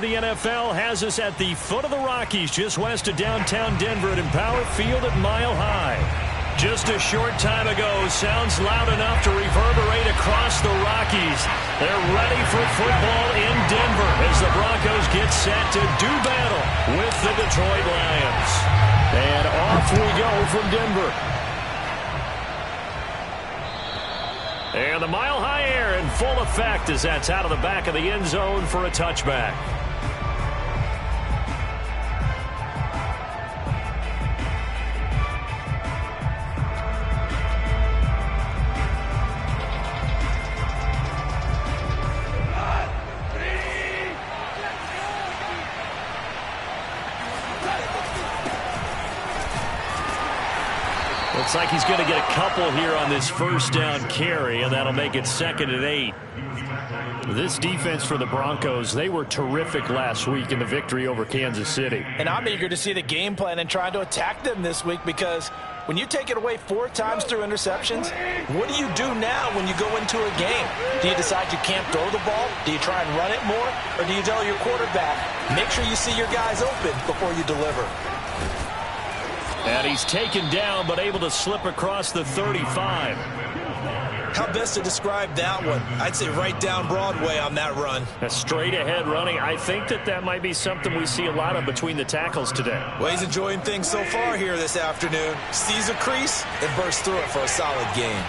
The NFL has us at the foot of the Rockies, just west of downtown Denver at Empower Field at Mile High. Just a short time ago, sounds loud enough to reverberate across the Rockies. They're ready for football in Denver as the Broncos get set to do battle with the Detroit Lions. And off we go from Denver. And the Mile High air in full effect as that's out of the back of the end zone for a touchback. Looks like he's going to get a couple here on this first down carry, and that'll make it 2nd and 8. This defense for the Broncos, they were terrific last week in the victory over Kansas City. And I'm eager to see the game plan and trying to attack them this week, because when you take it away 4 times through interceptions, what do you do now when you go into a game? Do you decide you can't throw the ball? Do you try and run it more? Or do you tell your quarterback, make sure you see your guys open before you deliver? And he's taken down, but able to slip across the 35. How best to describe that one? I'd say right down Broadway on that run. A straight ahead running. I think that might be something we see a lot of between the tackles today. Well, he's enjoying things so far here this afternoon. Sees a crease and bursts through it for a solid gain.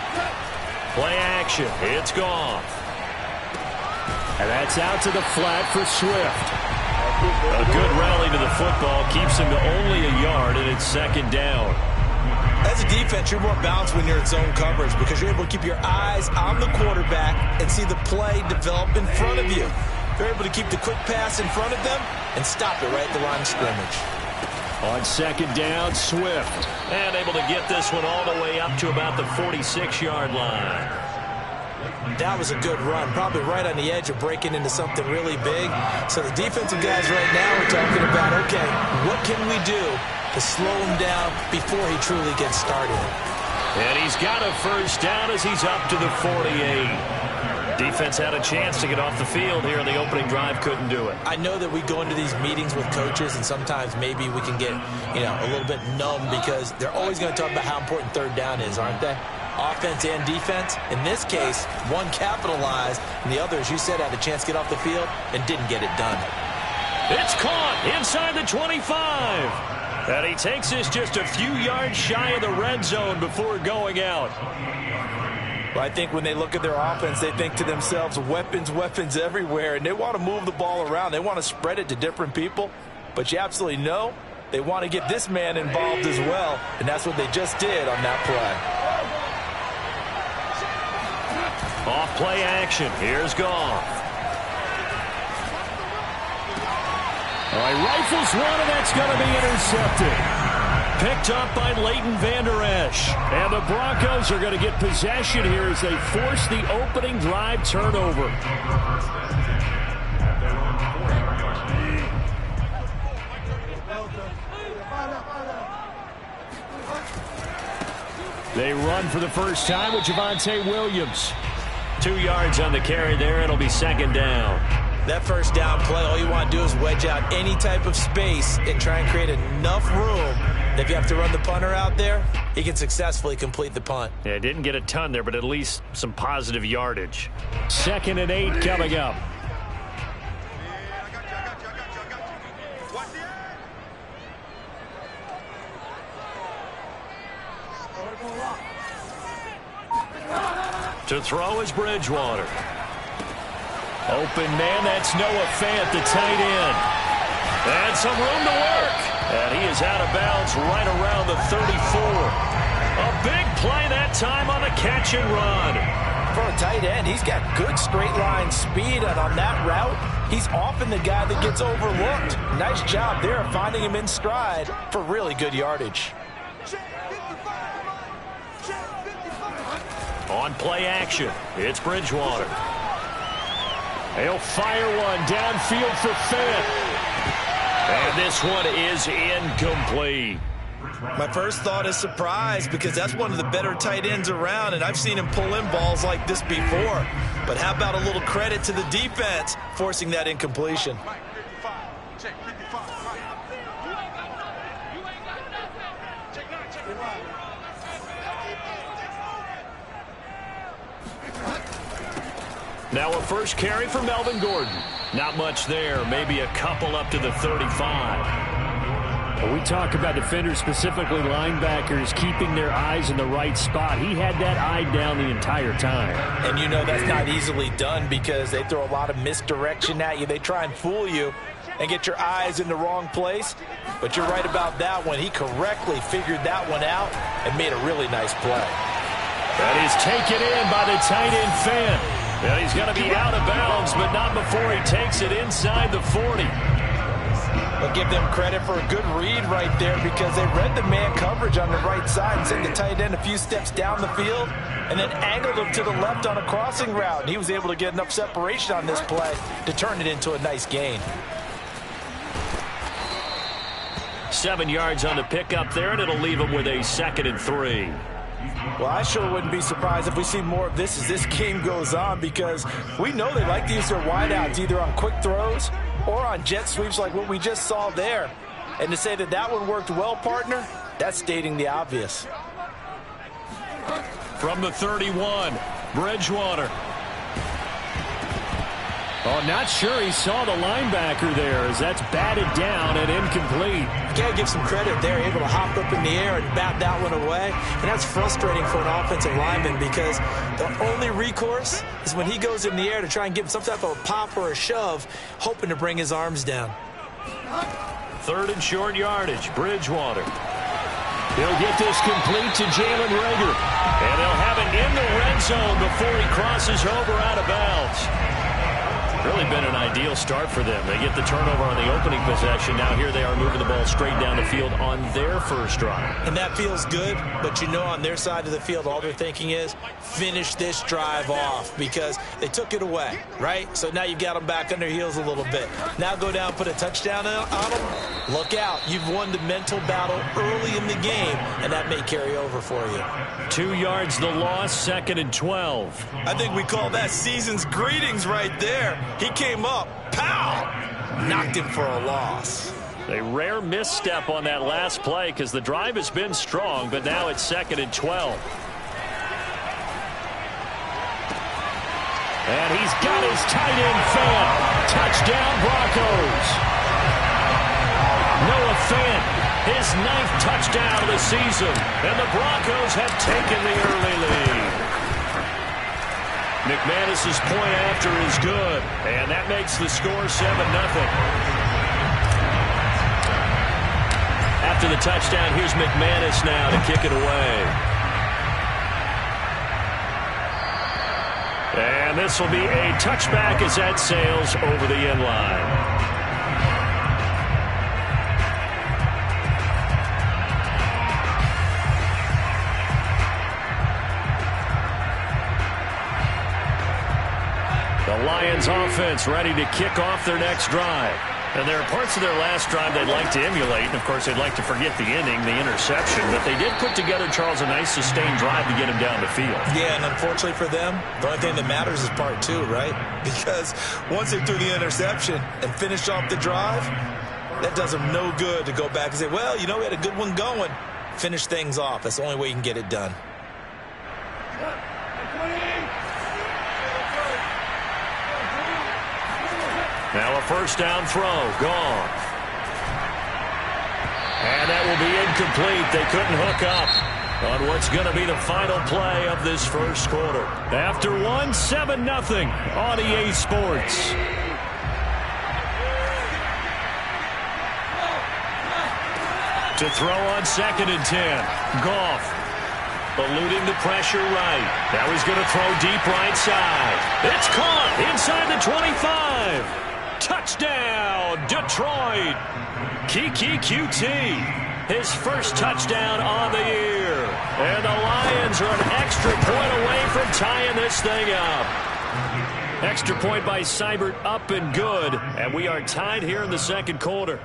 Play action. It's gone. And that's out to the flat for Swift. A good rally to the football keeps him to only a yard, and it's 2nd down. As a defense, you're more balanced when you're in zone coverage because you're able to keep your eyes on the quarterback and see the play develop in front of you. You're able to keep the quick pass in front of them and stop it right at the line of scrimmage. On 2nd down, Swift. And able to get this one all the way up to about the 46-yard line. That was a good run, probably right on the edge of breaking into something really big. So the defensive guys right now are talking about, okay, what can we do to slow him down before he truly gets started? And he's got a first down as he's up to the 48. Defense had a chance to get off the field here in the opening drive, couldn't do it. I know that we go into these meetings with coaches, and sometimes maybe we can get, a little bit numb because they're always going to talk about how important 3rd down is, aren't they? Offense and defense. In this case, one capitalized, and the other, as you said, had a chance to get off the field and didn't get it done. It's caught inside the 25. And he takes us just a few yards shy of the red zone before going out. Well, I think when they look at their offense, they think to themselves, weapons, weapons everywhere, and they want to move the ball around. They want to spread it to different people, but you absolutely know they want to get this man involved as well, and that's what they just did on that play. Off play action. Here's Goff. All right, rifles one, and that's going to be intercepted. Picked up by Leighton Vander Esch. And the Broncos are going to get possession here as they force the opening drive turnover. They run for the first time with Javonte Williams. 2 yards on the carry there. It'll be 2nd down. That first down play, all you want to do is wedge out any type of space and try and create enough room. If you have to run the punter out there, he can successfully complete the punt. Yeah, didn't get a ton there, but at least some positive yardage. 2nd and 8 coming up. To throw is Bridgewater. Open man, that's Noah Fant, the tight end. And some room to work. And he is out of bounds right around the 34. A big play that time on the catch and run. For a tight end, he's got good straight line speed, and on that route, he's often the guy that gets overlooked. Nice job there of finding him in stride for really good yardage. On play action, it's Bridgewater. He'll fire one downfield for Fant. And this one is incomplete. My first thought is surprise because that's one of the better tight ends around, and I've seen him pull in balls like this before. But how about a little credit to the defense forcing that incompletion? Check 55. Right. You ain't got nothing. You ain't got nothing. Check 9. Check 5. Now a first carry for Melvin Gordon. Not much there. Maybe a couple up to the 35. When we talk about defenders, specifically linebackers, keeping their eyes in the right spot, he had that eye down the entire time. And you know that's not easily done because they throw a lot of misdirection at you. They try and fool you and get your eyes in the wrong place. But you're right about that one. He correctly figured that one out and made a really nice play. That is taken in by the tight end Fant. And he's going to be out of bounds, but not before he takes it inside the 40. But give them credit for a good read right there because they read the man coverage on the right side and sent the tight end a few steps down the field and then angled him to the left on a crossing route. And he was able to get enough separation on this play to turn it into a nice gain. 7 yards on the pickup there, and it'll leave him with a 2nd and 3. Well, I sure wouldn't be surprised if we see more of this as this game goes on because we know they like to use their wideouts either on quick throws or on jet sweeps like what we just saw there. And to say that that one worked well, partner, that's stating the obvious. From the 31, Bridgewater. Oh, not sure he saw the linebacker there as that's batted down and incomplete. You got to give some credit. They're able to hop up in the air and bat that one away. And that's frustrating for an offensive lineman because the only recourse is when he goes in the air to try and give him some type of a pop or a shove, hoping to bring his arms down. 3rd and short yardage, Bridgewater. He'll get this complete to Jalen Reagor. And they'll have it in the red zone before he crosses over out of bounds. Really been an ideal start for them. They get the turnover on the opening possession. Now here they are moving the ball straight down the field on their first drive. And that feels good, but you know on their side of the field, all they're thinking is finish this drive off because they took it away, right? So now you've got them back on their heels a little bit. Now go down, put a touchdown on them. Look out. You've won the mental battle early in the game, and that may carry over for you. 2 yards the loss, 2nd and 12. I think we call that season's greetings right there. He came up, pow, knocked him for a loss. A rare misstep on that last play because the drive has been strong, but now it's 2nd and 12. And he's got his tight end Fant. Touchdown Broncos. Noah Fant, his 9th touchdown of the season, and the Broncos have taken the early lead. McManus's point after is good, and that makes the score 7-0. After the touchdown, here's McManus now to kick it away. And this will be a touchback as that sails over the end line. The Lions offense ready to kick off their next drive. And there are parts of their last drive they'd like to emulate. And, of course, they'd like to forget the inning, the interception. But they did put together, Charles, a nice sustained drive to get him down the field. Yeah, and unfortunately for them, the only thing that matters is part 2, right? Because once they threw the interception and finished off the drive, that does them no good to go back and say, well, you know, we had a good one going. Finish things off. That's the only way you can get it done. Now a first down throw, gone. And that will be incomplete. They couldn't hook up on what's going to be the final play of this first quarter. After one, 7-0 on EA Sports. To throw on 2nd and 10, Goff. Eluding the pressure right. Now he's going to throw deep right side. It's caught inside the 25. Touchdown, Detroit. Kiki QT, his first touchdown on the year. And the Lions are an extra point away from tying this thing up. Extra point by Seibert, up and good. And we are tied here in the second quarter.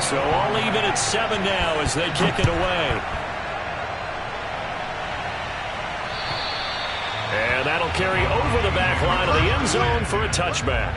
So all even at 7 now as they kick it away. And that'll carry over the back line of the end zone for a touchback.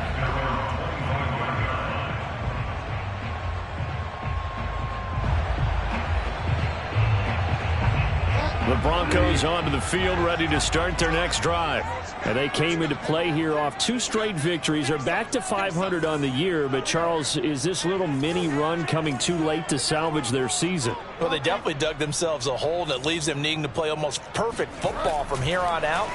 The Broncos onto the field, ready to start their next drive. And they came into play here off 2 straight victories. They're back to 500 on the year. But, Charles, is this little mini run coming too late to salvage their season? Well, they definitely dug themselves a hole, and it leaves them needing to play almost perfect football from here on out.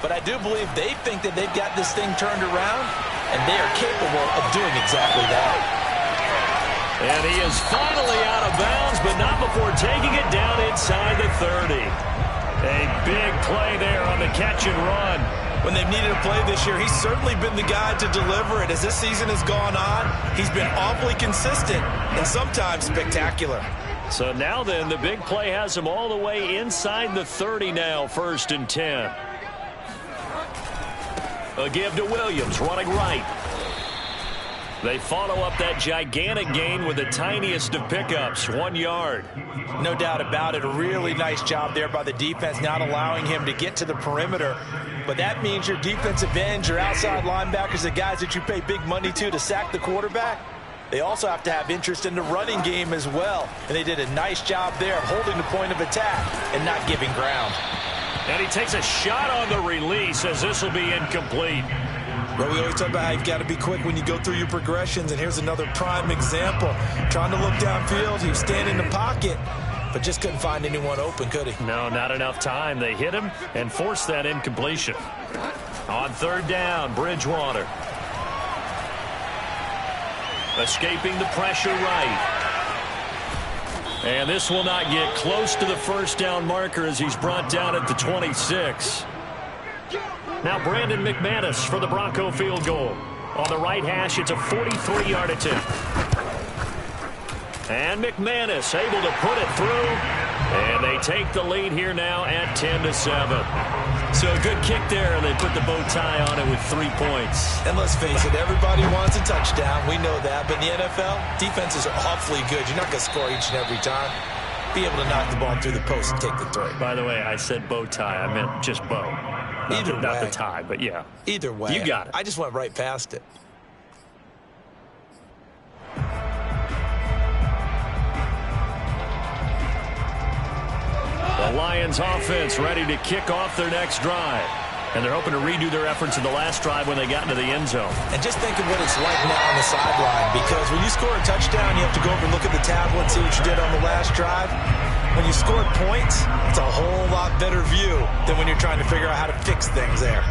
But I do believe they think that they've got this thing turned around, and they are capable of doing exactly that. And he is finally out of bounds, but not before taking it down inside the 30. A big play there on the catch and run. When they've needed a play this year, he's certainly been the guy to deliver it. As this season has gone on, he's been awfully consistent and sometimes spectacular. So now then, the big play has him all the way inside the 30 now, 1st and 10. A give to Williams, running right. They follow up that gigantic gain with the tiniest of pickups, 1 yard. No doubt about it. A really nice job there by the defense, not allowing him to get to the perimeter. But that means your defensive ends, your outside linebackers, the guys that you pay big money to sack the quarterback, they also have to have interest in the running game as well. And they did a nice job there of holding the point of attack and not giving ground. And he takes a shot on the release as this will be incomplete. Well, we always talk about how you've got to be quick when you go through your progressions, and here's another prime example. Trying to look downfield, he was standing in the pocket, but just couldn't find anyone open, could he? No, not enough time. They hit him and forced that incompletion. On 3rd down, Bridgewater. Escaping the pressure right. And this will not get close to the 1st down marker as he's brought down at the 26. Now Brandon McManus for the Bronco field goal. On the right hash, it's a 43-yard attempt. And McManus able to put it through. And they take the lead here now at 10-7. So a good kick there, and they put the bow tie on it with 3 points. And let's face it, everybody wants a touchdown. We know that. But in the NFL, defenses are awfully good. You're not going to score each and every time. Be able to knock the ball through the post and take the throw. By the way, I said bow tie. I meant just bow. Either way. Not the tie, but yeah. Either way. You got it. I just went right past it. The Lions offense ready to kick off their next drive. And they're hoping to redo their efforts in the last drive when they got into the end zone. And just think of what it's like now on the sideline, because when you score a touchdown, you have to go over and look at the tablet and see what you did on the last drive. When you score points, it's a whole lot better view than when you're trying to figure out how to fix things there.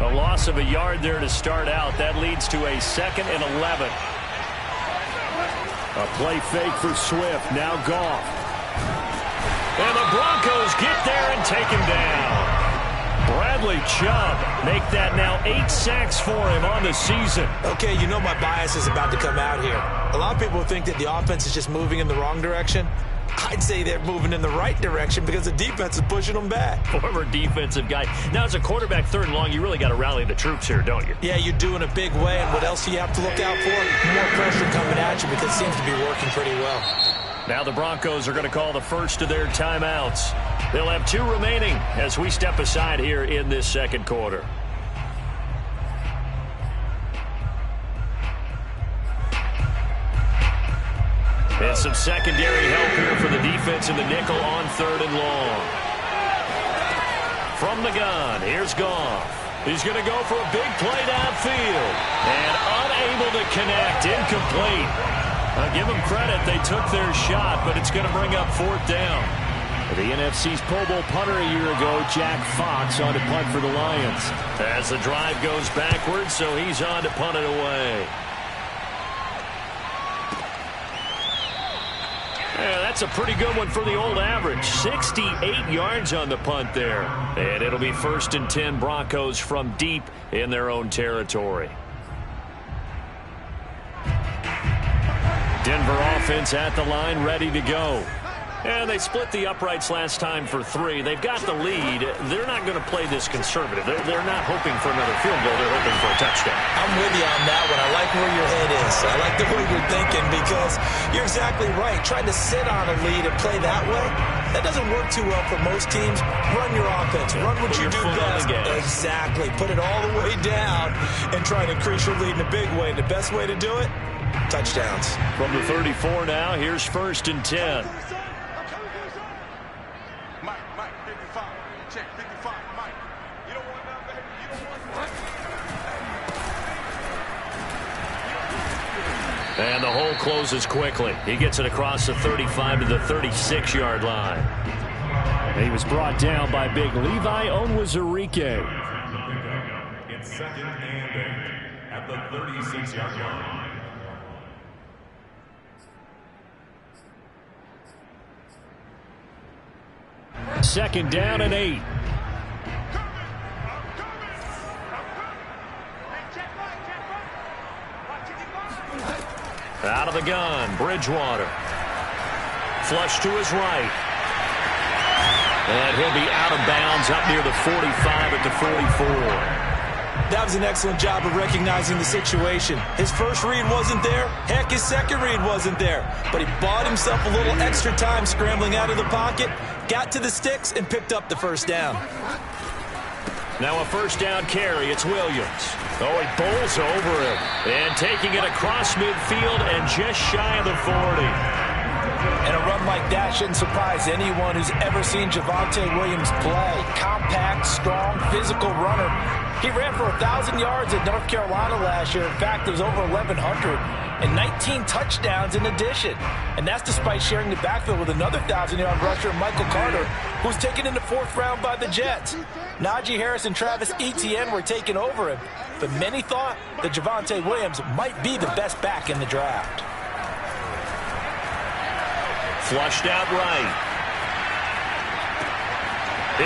A loss of a yard there to start out. That leads to a 2nd and 11. A play fake for Swift. Now Goff. And the Broncos get there and take him down. Bradley Chubb make that now 8 sacks for him on the season. Okay, you know my bias is about to come out here. A lot of people think that the offense is just moving in the wrong direction. I'd say they're moving in the right direction because the defense is pushing them back. Former defensive guy. Now, as a quarterback 3rd and long, you really got to rally the troops here, don't you? Yeah, you do in a big way. And what else do you have to look out for? More pressure coming at you because it seems to be working pretty well. Now the Broncos are going to call the first of their timeouts. They'll have 2 remaining as we step aside here in this 2nd quarter. And some secondary help here for the defense in the nickel on 3rd and long. From the gun, here's Goff. He's going to go for a big play downfield. And unable to connect, incomplete. I'll give them credit, they took their shot, but it's going to bring up 4th down. The NFC's Pro Bowl punter a year ago, Jack Fox, on to punt for the Lions. As the drive goes backwards, so he's on to punt it away. Yeah, that's a pretty good one for the old average. 68 yards on the punt there. And it'll be 1st and 10 Broncos from deep in their own territory. Denver offense at the line, ready to go. And they split the uprights last time for 3. They've got the lead. They're not going to play this conservative. They're not hoping for another field goal. They're hoping for a touchdown. I'm with you on that one. I like where your head is. I like the way you're thinking because you're exactly right. Trying to sit on a lead and play that way, that doesn't work too well for most teams. Run your offense. Run what you do best. Exactly. Put it all the way down and try to increase your lead in a big way. The best way to do it, touchdowns. From the 34 now, here's 1st and 10. And the hole closes quickly. He gets it across the 35 to the 36-yard line. He was brought down by big Levi Onwuzurike. It's 2nd and 8 at the 36-yard line. Second down and 8. Out of the gun, Bridgewater. Flush to his right. And he'll be out of bounds up near the 45 at the 44. That was an excellent job of recognizing the situation. His first read wasn't there. Heck, his second read wasn't there. But he bought himself a little extra time scrambling out of the pocket, got to the sticks, and picked up the first down. Now a first down carry. It's Williams. Oh, he bowls over him. And taking it across midfield and just shy of the 40. And a run like that shouldn't surprise anyone who's ever seen Javonte Williams play. Compact, strong, physical runner. He ran for 1,000 yards at North Carolina last year. In fact, it was over 1,100 and 19 touchdowns in addition. And that's despite sharing the backfield with another 1,000-yard rusher, Michael Carter, who was taken in the 4th round by the Jets. Najee Harris and Travis Etienne were taking over him, but many thought that Javonte Williams might be the best back in the draft. Flushed out right.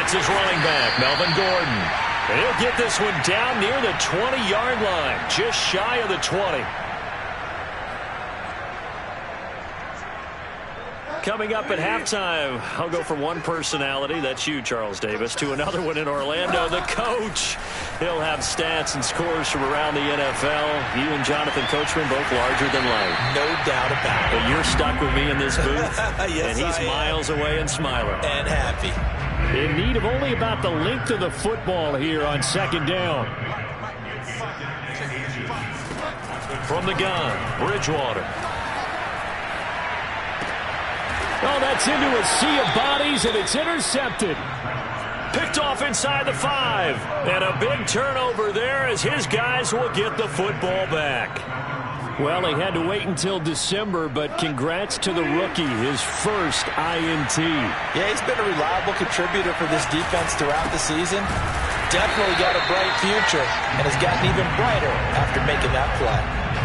It's his running back, Melvin Gordon. And he'll get this one down near the 20-yard line, just shy of the 20. Coming up at halftime, I'll go from one personality, that's you, Charles Davis, to another one in Orlando, the coach. He'll have stats and scores from around the NFL. You and Jonathan Coachman, both larger than life. No doubt about it. But you're stuck with me in this booth, Yes, and he's miles away and smiling. And happy. In need of only about the length of the football here on 2nd down. From the gun, Bridgewater. Oh, that's into a sea of bodies, and it's intercepted. Picked off inside the 5. And a big turnover there as his guys will get the football back. Well, he had to wait until December, but congrats to the rookie, his first INT. Yeah, he's been a reliable contributor for this defense throughout the season. Definitely got a bright future and has gotten even brighter after making that play.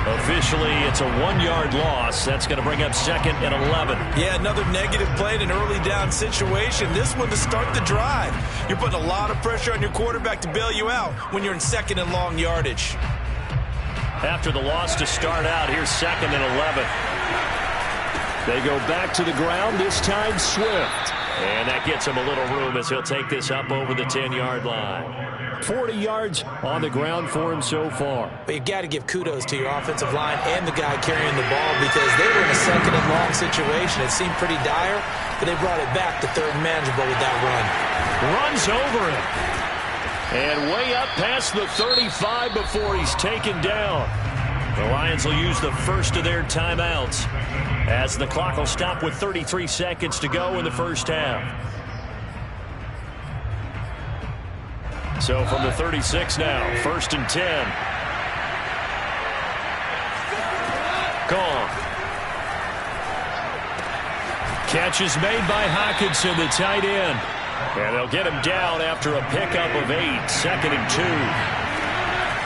Officially, it's a 1-yard loss. That's going to bring up 2nd and 11. Yeah, another negative play in an early down situation. This one to start the drive. You're putting a lot of pressure on your quarterback to bail you out when you're in 2nd and long yardage. After the loss to start out, here's 2nd and 11. They go back to the ground, this time Swift. And that gets him a little room as he'll take this up over the 10-yard line. 40 yards on the ground for him so far. But you got to give kudos to your offensive line and the guy carrying the ball because they were in a 2nd and long situation. It seemed pretty dire, but they brought it back to 3rd and manageable with that run. Runs over him. And way up past the 35 before he's taken down. The Lions will use the first of their timeouts as the clock will stop with 33 seconds to go in the first half. So from the 36 now, 1st and 10. Gone. Catch is made by Hockenson, the tight end. And they'll get him down after a pickup of 8. 2nd and 2.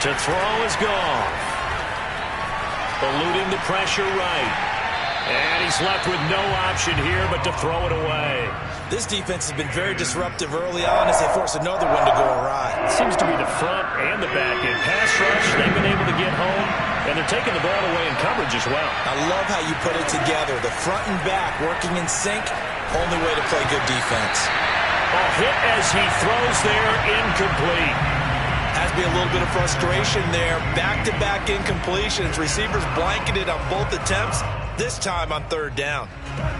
To throw is gone. Eluding the pressure right. And he's left with no option here but to throw it away. This defense has been very disruptive early on as they force another one to go awry. It seems to be the front and the back end. Pass rush, they've been able to get home, and they're taking the ball away in coverage as well. I love how you put it together. The front and back working in sync, only way to play good defense. A hit as he throws there, incomplete. Has to be a little bit of frustration there. Back-to-back incompletions. Receivers blanketed on both attempts, this time on third down.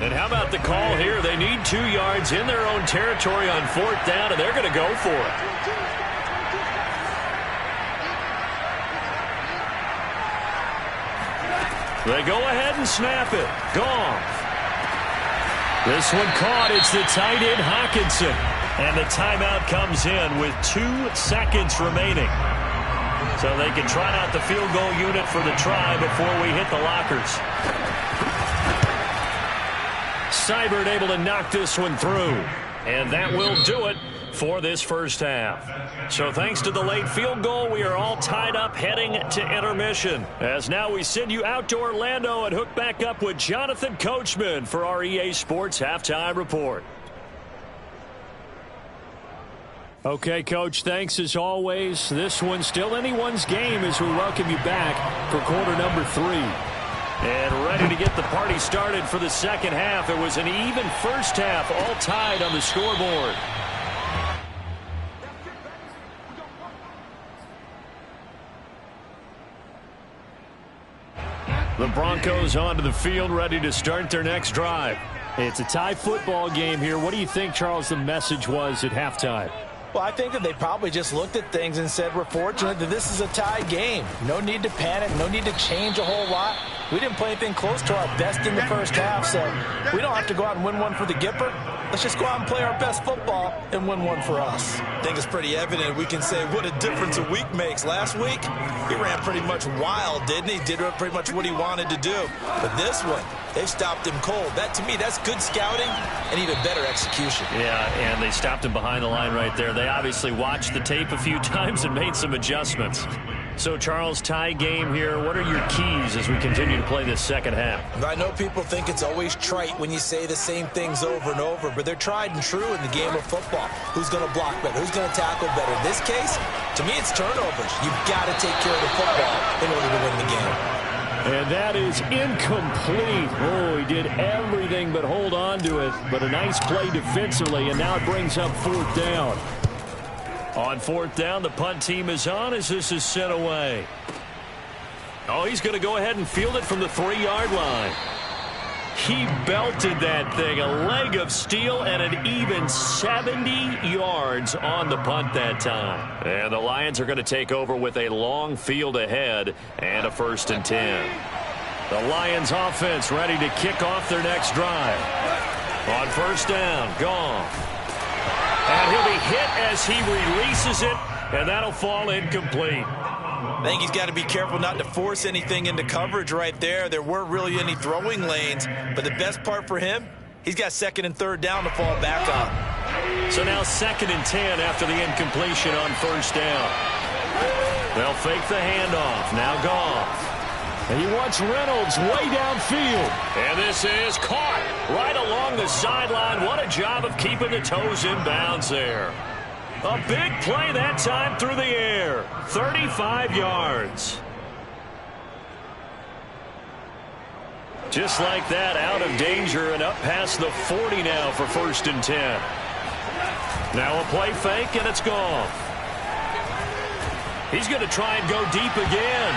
And how about the call here? They need 2 yards in their own territory on fourth down, and they're going to go for it. They go ahead and snap it. Gone. This one caught. It's the tight end, Hawkinson. And the timeout comes in with 2 seconds remaining. So they can trot out the field goal unit for the try before we hit the lockers. Seibert able to knock this one through. And that will do it for this first half. So thanks to the late field goal, we are all tied up heading to intermission. As now we send you out to Orlando and hook back up with Jonathan Coachman for our EA Sports Halftime Report. Okay, Coach, thanks as always. This one's still anyone's game as we welcome you back for quarter number 3. And ready to get the party started for the second half. It was an even first half, all tied on the scoreboard. The Broncos onto the field, ready to start their next drive. It's a tie football game here. What do you think, Charles, the message was at halftime? Well, I think that they probably just looked at things and said, we're fortunate that this is a tie game. No need to panic. No need to change a whole lot. We didn't play anything close to our best in the first half, so we don't have to go out and win one for the Gipper. Let's just go out and play our best football and win one for us. I think it's pretty evident. We can say what a difference a week makes. Last week, he ran pretty much wild, didn't he? Did pretty much what he wanted to do. But this one, they've stopped him cold. That, to me, that's good scouting and even better execution. Yeah, and they stopped him behind the line right there. They obviously watched the tape a few times and made some adjustments. So, Charles, tie game here. What are your keys as we continue to play this second half? I know people think it's always trite when you say the same things over and over, but they're tried and true in the game of football. Who's going to block better? Who's going to tackle better? In this case, to me, it's turnovers. You've got to take care of the football in order to win the game. And that is incomplete. Oh, he did everything but hold on to it. But a nice play defensively, and now it brings up fourth down. On fourth down, the punt team is on as this is sent away. Oh, he's going to go ahead and field it from the 3-yard line. He belted that thing, a leg of steel, and an even 70 yards on the punt that time. And the Lions are going to take over with a long field ahead and a 1st and 10. The Lions offense ready to kick off their next drive. On first down, gone. And he'll be hit as he releases it, and that'll fall incomplete. I think he's got to be careful not to force anything into coverage right there. There weren't really any throwing lanes, but the best part for him, he's got 2nd and 3rd down to fall back on. So now 2nd and 10 after the incompletion on first down. They'll fake the handoff. Now Goff. And he wants Reynolds way downfield. And this is caught right along the sideline. What a job of keeping the toes in bounds there. A big play that time through the air. 35 yards. Just like that, out of danger and up past the 40 now for 1st and 10. Now a play fake, and it's gone. He's going to try and go deep again.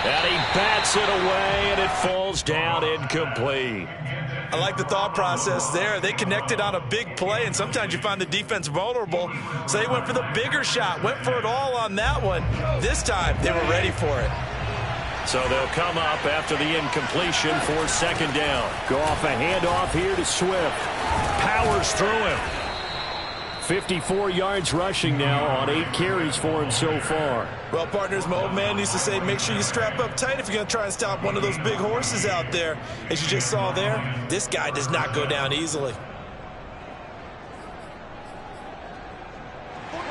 And he bats it away, and it falls down incomplete. I like the thought process there. They connected on a big play, and sometimes you find the defense vulnerable. So they went for the bigger shot, went for it all on that one. This time, they were ready for it. So they'll come up after the incompletion for 2nd down. Go off a handoff here to Swift. Powers through him. 54 yards rushing now on 8 carries for him so far. Well, partners, my old man used to say, make sure you strap up tight if you're going to try and stop one of those big horses out there. As you just saw there, this guy does not go down easily.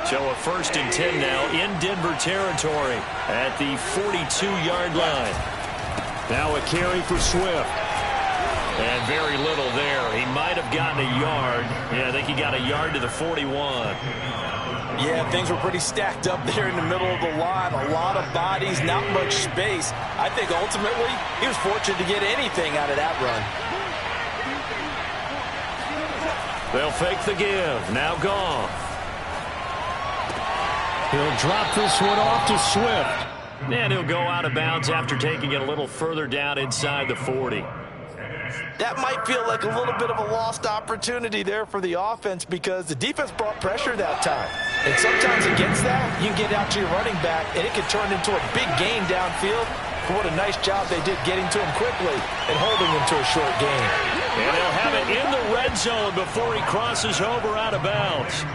So a 1st and 10 now in Denver territory at the 42-yard line. Now a carry for Swift. And very little there. He might have gotten a yard. Yeah, I think he got a yard to the 41. Yeah, things were pretty stacked up there in the middle of the line. A lot of bodies, not much space. I think ultimately he was fortunate to get anything out of that run. They'll fake the give. Now Goff. He'll drop this one off to Swift. And he'll go out of bounds after taking it a little further down inside the 40. That might feel like a little bit of a lost opportunity there for the offense because the defense brought pressure that time. And sometimes against that, you can get out to your running back, and it can turn into a big gain downfield. But what a nice job they did getting to him quickly and holding him to a short gain. And they'll have it in the red zone before he crosses over out of bounds.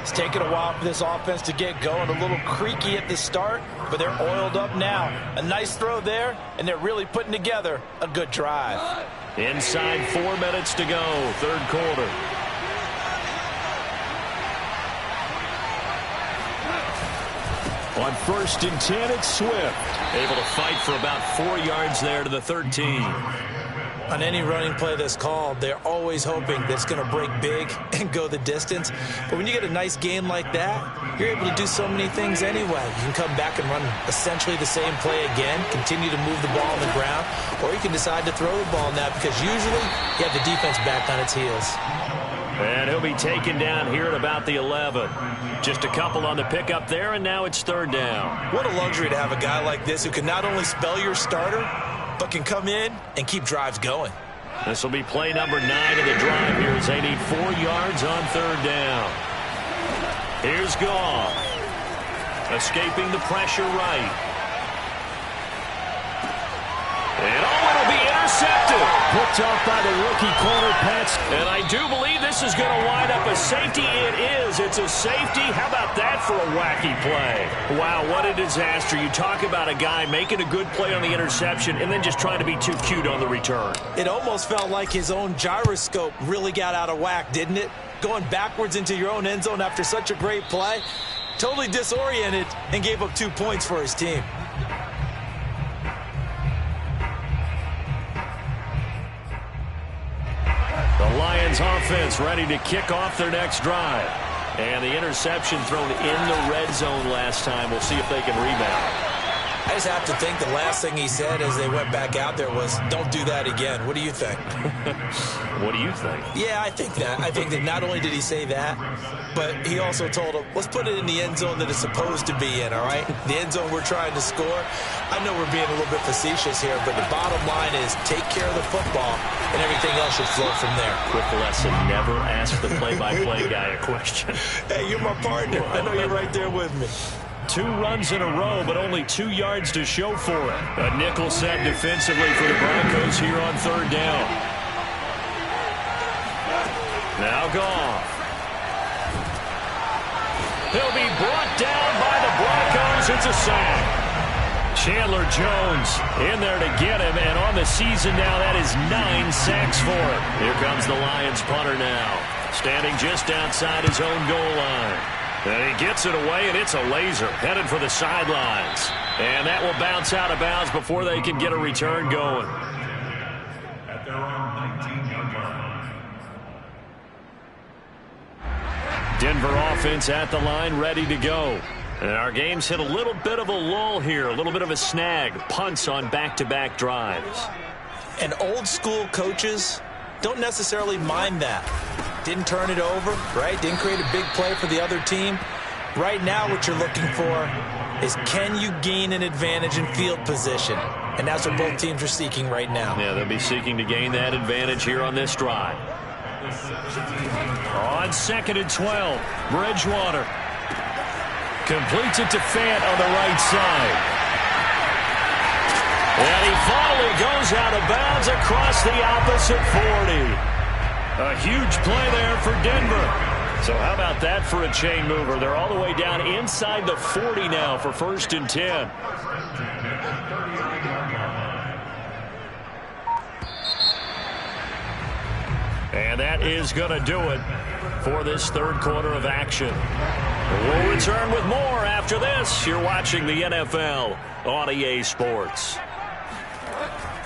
It's taken a while for this offense to get going. A little creaky at the start, but they're oiled up now. A nice throw there, and they're really putting together a good drive. Inside 4 minutes to go, third quarter. On 1st and 10, it's Swift. Able to fight for about 4 yards there to the 13. On any running play that's called, they're always hoping that it's going to break big and go the distance. But when you get a nice gain like that, you're able to do so many things anyway. You can come back and run essentially the same play again, continue to move the ball on the ground, or you can decide to throw the ball now because usually you have the defense back on its heels. And he'll be taken down here at about the 11. Just a couple on the pickup there, and now it's third down. What a luxury to have a guy like this who can not only spell your starter, but can come in and keep drives going. This will be play number 9 of the drive here as they need 4 yards on third down. Here's Goff. Escaping the pressure right. And it'll be intercepted. Picked off by the rookie corner, Pets. And I do believe this is going to wind up a safety. It is. It's a safety. How about that for a wacky play? Wow, what a disaster. You talk about a guy making a good play on the interception and then just trying to be too cute on the return. It almost felt like his own gyroscope really got out of whack, didn't it? Going backwards into your own end zone after such a great play. Totally disoriented and gave up 2 points for his team. The Lions offense ready to kick off their next drive. And the interception thrown in the red zone last time. We'll see if they can rebound. I just have to think the last thing he said as they went back out there was, don't do that again. What do you think? What do you think? Yeah, I think that. I think that not only did he say that, but he also told him, let's put it in the end zone that it's supposed to be in, all right? The end zone we're trying to score. I know we're being a little bit facetious here, but the bottom line is take care of the football, and everything else should flow from there. Quick lesson, never ask the play-by-play guy a question. Hey, you're my partner. I know you're right there with me. 2 runs in a row, but only 2 yards to show for it. A nickel set defensively for the Broncos here on third down. Now Goff. He'll be brought down by the Broncos. It's a sack. Chandler Jones in there to get him, and on the season now, that is 9 sacks for him. Here comes the Lions punter now, standing just outside his own goal line. And he gets it away, and it's a laser headed for the sidelines. And that will bounce out of bounds before they can get a return going. At their own 19-yard line. Denver offense at the line, ready to go. And our game's hit a little bit of a lull here, a little bit of a snag. Punts on back-to-back drives. And old-school coaches don't necessarily mind that. Didn't turn it over, right? Didn't create a big play for the other team. Right now what you're looking for is can you gain an advantage in field position? And that's what both teams are seeking right now. Yeah, they'll be seeking to gain that advantage here on this drive. On 2nd and 12, Bridgewater completes it to Fant on the right side. And he finally goes out of bounds across the opposite 40. A huge play there for Denver. So how about that for a chain mover? They're all the way down inside the 40 now for 1st and 10. And that is going to do it for this third quarter of action. We'll return with more after this. You're watching the NFL on EA Sports.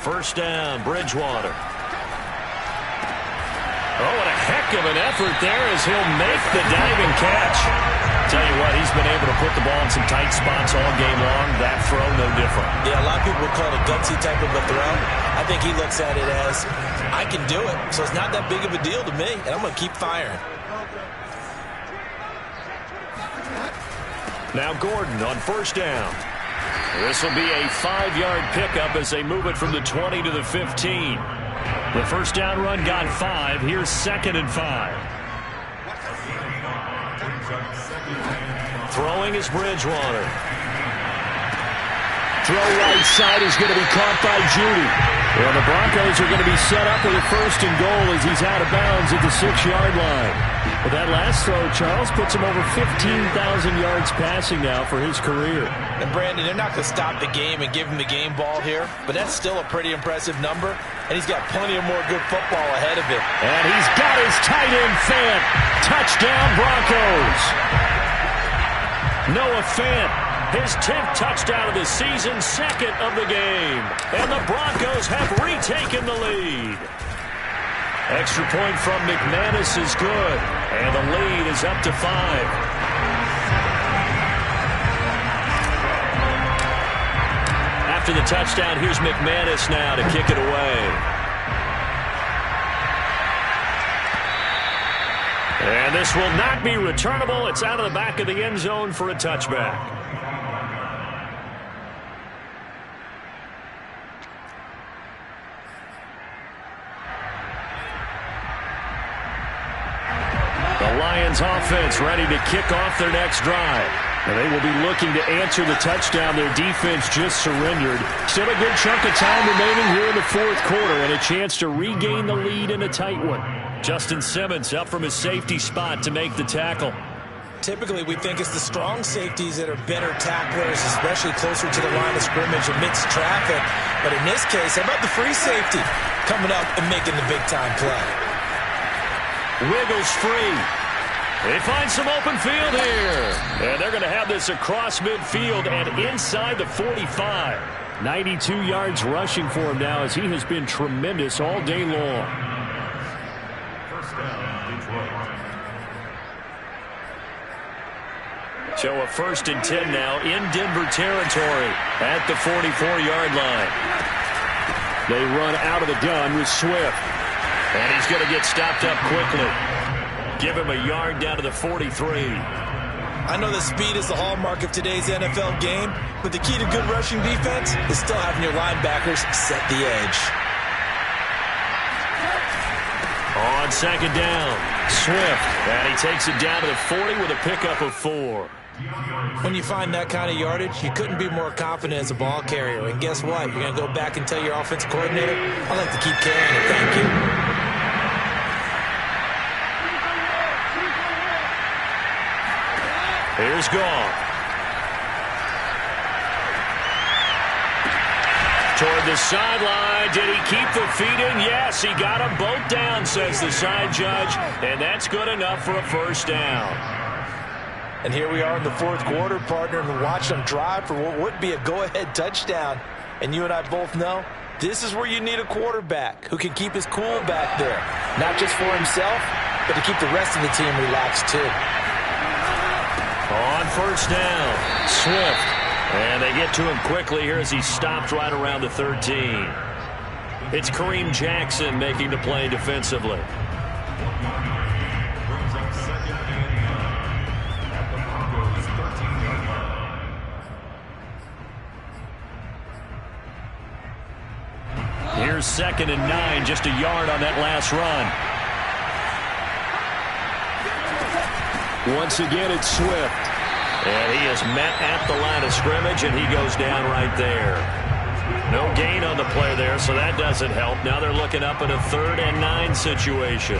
First down, Bridgewater. Oh, what a heck of an effort there as he'll make the diving catch. Tell you what, he's been able to put the ball in some tight spots all game long. That throw, no different. Yeah, a lot of people would call it a gutsy type of a throw. I think he looks at it as, I can do it, so it's not that big of a deal to me, and I'm going to keep firing. Now Gordon on first down. This will be a 5-yard pickup as they move it from the 20 to the 15. The first down run got 5. Here's 2nd and 5. Throwing is Bridgewater. Throw right side is going to be caught by Judy. Well, the Broncos are going to be set up with a 1st and goal as he's out of bounds at the 6-yard line. But that last throw, Charles, puts him over 15,000 yards passing now for his career. And, Brandon, they're not going to stop the game and give him the game ball here, but that's still a pretty impressive number, and he's got plenty of more good football ahead of him. And he's got his tight end Fant. Touchdown, Broncos. Noah Fant, his 10th touchdown of the season, 2nd of the game. And the Broncos have retaken the lead. Extra point from McManus is good, and the lead is up to 5. After the touchdown, here's McManus now to kick it away. And this will not be returnable. It's out of the back of the end zone for a touchback. The Lions offense ready to kick off their next drive. And they will be looking to answer the touchdown their defense just surrendered. Still a good chunk of time remaining here in the 4th quarter and a chance to regain the lead in a tight one. Justin Simmons up from his safety spot to make the tackle. Typically, we think it's the strong safeties that are better tacklers, especially closer to the line of scrimmage amidst traffic. But in this case, how about the free safety coming up and making the big-time play? Wiggles free. They find some open field here. And they're going to have this across midfield and inside the 45. 92 yards rushing for him now as he has been tremendous all day long. First down, Detroit. So a 1st and 10 now in Denver territory at the 44-yard line. They run out of the gun with Swift. And he's going to get stopped up quickly. Give him a yard down to the 43. I know that speed is the hallmark of today's NFL game, but the key to good rushing defense is still having your linebackers set the edge. On 2nd down, Swift. And he takes it down to the 40 with a pickup of 4. When you find that kind of yardage, you couldn't be more confident as a ball carrier. And guess what? You're going to go back and tell your offensive coordinator, I'd like to keep carrying it, thank you. Here's Goff. Toward the sideline. Did he keep the feet in? Yes, he got them both down, says the side judge. And that's good enough for a 1st down. And here we are in the 4th quarter, partner, and watch them drive for what would be a go-ahead touchdown. And you and I both know this is where you need a quarterback who can keep his cool back there. Not just for himself, but to keep the rest of the team relaxed too. On 1st down, Swift. And they get to him quickly here as he stopped right around the 13. It's Kareem Jackson making the play defensively. Here's 2nd and 9, just a yard on that last run. Once again, it's Swift. And he is met at the line of scrimmage, and he goes down right there. No gain on the play there, so that doesn't help. Now they're looking up at a 3rd and 9 situation.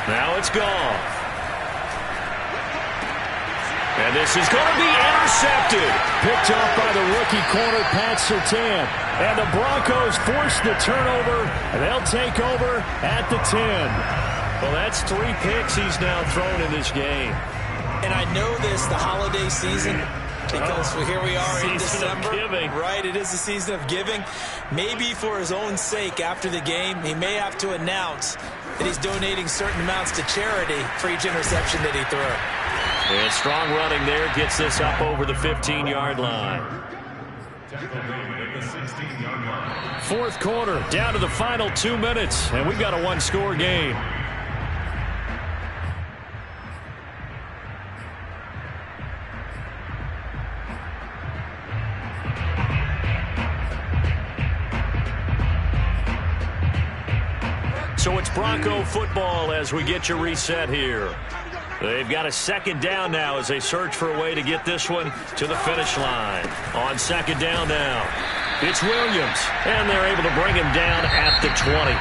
Now it's Goff. And this is going to be intercepted. Picked off by the rookie corner, Pat Surtain. And the Broncos force the turnover. And they'll take over at the 10. Well, that's 3 picks he's now thrown in this game. And I know this, the holiday season, because here we are in December. Right, it is the season of giving. Maybe for his own sake after the game, he may have to announce that he's donating certain amounts to charity for each interception that he threw. And strong running there gets this up over the 15-yard line. Fourth quarter, down to the final 2 minutes, and we've got a one-score game. So it's Bronco football as we get you reset here. They've got a second down now as they search for a way to get this one to the finish line. On second down now, it's Williams, and they're able to bring him down at the 20.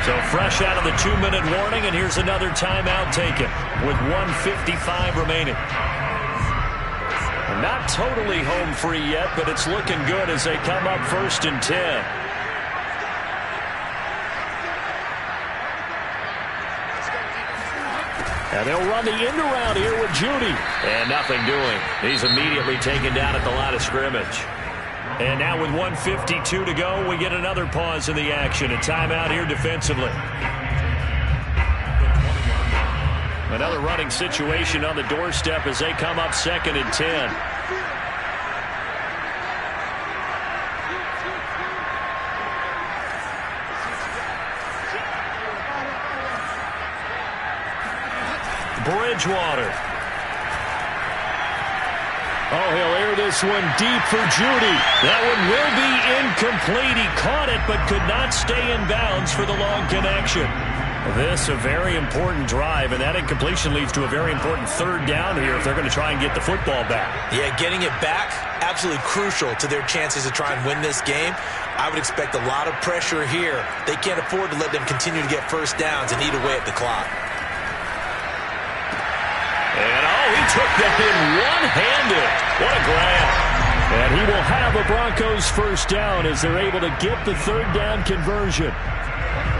So fresh out of the 2-minute warning, and here's another timeout taken with 1:55 remaining. Not totally home free yet, but it's looking good as they come up 1st and 10. And they'll run the end around here with Judy. And nothing doing. He's immediately taken down at the line of scrimmage. And now with 1:52 to go, we get another pause in the action. A timeout here defensively. Another running situation on the doorstep as they come up 2nd and 10. Bridgewater. Oh, he'll air this one deep for Judy. That one will be incomplete. He caught it but could not stay in bounds for the long connection. This a very important drive, and that incompletion leads to a very important 3rd down here if they're going to try and get the football back. Yeah, getting it back, absolutely crucial to their chances to try and win this game. I would expect a lot of pressure here. They can't afford to let them continue to get first downs and eat away at the clock. And, he took that in one-handed. What a grab. And he will have a Broncos first down as they're able to get the 3rd down conversion.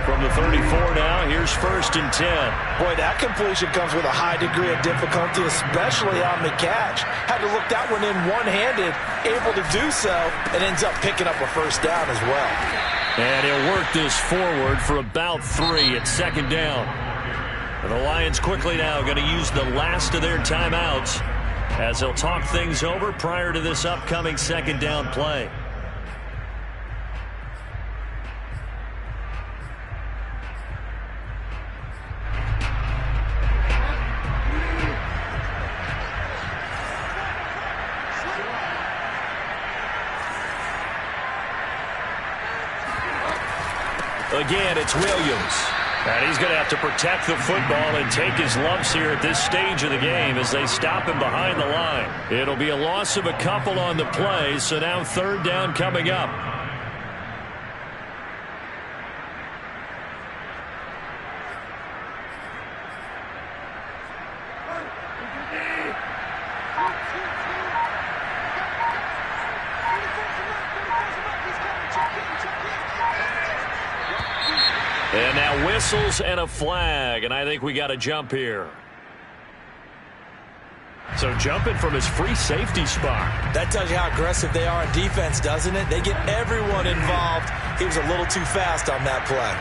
From the 34 now, here's 1st and 10. Boy, that completion comes with a high degree of difficulty, especially on the catch. Had to look that one in one-handed, able to do so, and ends up picking up a first down as well. And he'll work this forward for about 3 at 2nd down. And the Lions quickly now going to use the last of their timeouts as they'll talk things over prior to this upcoming 2nd down play. Again, it's Williams. And he's going to have to protect the football and take his lumps here at this stage of the game as they stop him behind the line. It'll be a loss of a couple on the play, so now 3rd down coming up. And now whistles and a flag, and I think we got a jump here. So jumping from his free safety spot. That tells you how aggressive they are on defense, doesn't it? They get everyone involved. He was a little too fast on that play.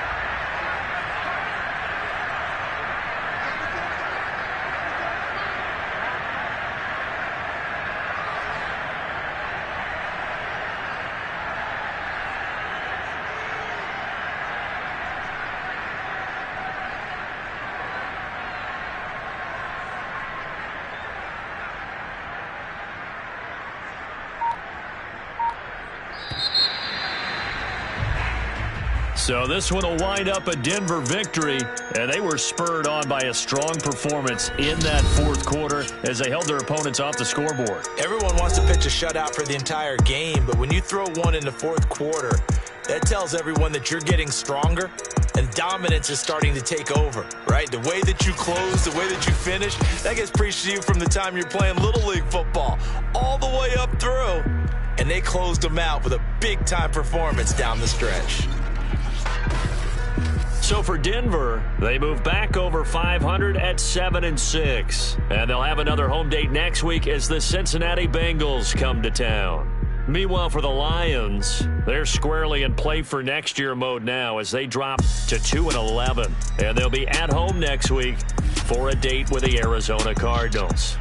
So this one will wind up a Denver victory, and they were spurred on by a strong performance in that 4th quarter as they held their opponents off the scoreboard. Everyone wants to pitch a shutout for the entire game, but when you throw one in the 4th quarter, that tells everyone that you're getting stronger and dominance is starting to take over, right? The way that you close, the way that you finish, that gets preached to you from the time you're playing Little League football all the way up through. And they closed them out with a big-time performance down the stretch. So for Denver, they move back over 500 at 7-6. And they'll have another home date next week as the Cincinnati Bengals come to town. Meanwhile, for the Lions, they're squarely in play for next year mode now as they drop to 2-11. And they'll be at home next week for a date with the Arizona Cardinals.